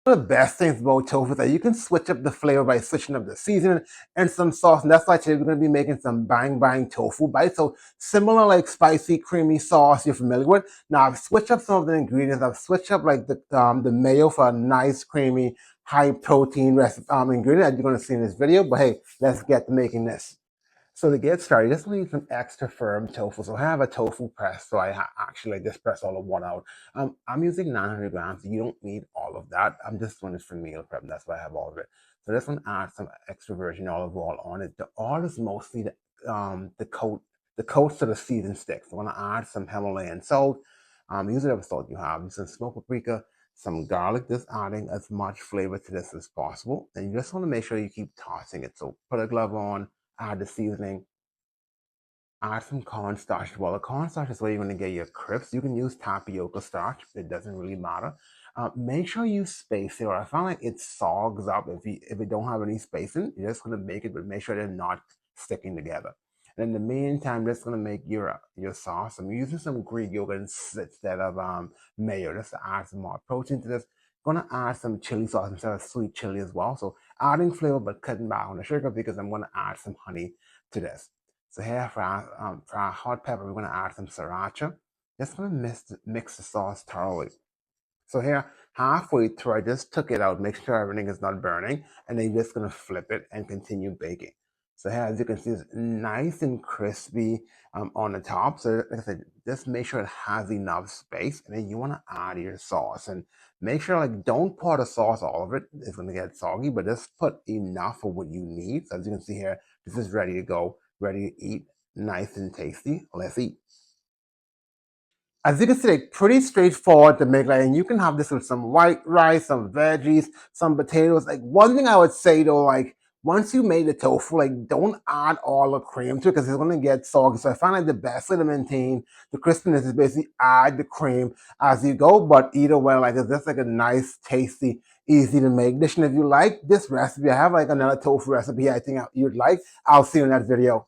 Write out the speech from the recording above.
One of the best things about tofu is that you can switch up the flavor by switching up the seasoning and some sauce. And that's why today we're going to be making some bang bang tofu bites. So similar like spicy, creamy sauce you're familiar with. Now I've switched up some of the ingredients. I've switched up like the mayo for a nice, creamy, high protein ingredient that you're going to see in this video. But hey, let's get to making this. So to get started, just need some extra firm tofu. So I have a tofu press, so I actually just press all of one out. I'm using 900 grams. You don't need all of that. I'm just doing this for meal prep. That's why I have all of it. So this one adds some extra virgin olive oil on it. The oil is mostly the coats to the seasoned sticks. So I'm gonna add some Himalayan salt. Use whatever salt you have. Use some smoked paprika, some garlic. Just adding as much flavor to this as possible. And you just want to make sure you keep tossing it. So put a glove on. Add the seasoning, add some cornstarch. Well, the cornstarch is where you're going to get your crisps. You can use tapioca starch. It doesn't really matter. Make sure you space it, or I find like it sogs up if you don't have any spacing. You're just going to make it, but make sure they're not sticking together. And in the meantime, just going to make your sauce. I'm using some Greek yogurt instead of mayo, just to add some more protein to this. I'm going to add some chili sauce instead of sweet chili as well. So adding flavor, but cutting back on the sugar because I'm going to add some honey to this. So here for our hot pepper, we're going to add some sriracha. Just going to mix the sauce thoroughly. So here, halfway through, I just took it out, make sure everything is not burning, and then you're just going to flip it and continue baking. So here, as you can see, it's nice and crispy on the top. So like I said, just make sure it has enough space, and then you want to add your sauce. And make sure, like, don't pour the sauce all of it. It's going to get soggy, but just put enough of what you need. So as you can see here, this is ready to go, ready to eat, nice and tasty. Let's eat. As you can see, like, pretty straightforward to make, like, and you can have this with some white rice, some veggies, some potatoes. Like, one thing I would say though, like, once you made the tofu, like, don't add all the cream to it because it's going to get soggy. So I find like the best way to maintain the crispiness is basically add the cream as you go. But either way, like, it's just like a nice, tasty, easy to make dish. And if you like this recipe, I have like another tofu recipe I think you'd like. I'll see you in that video.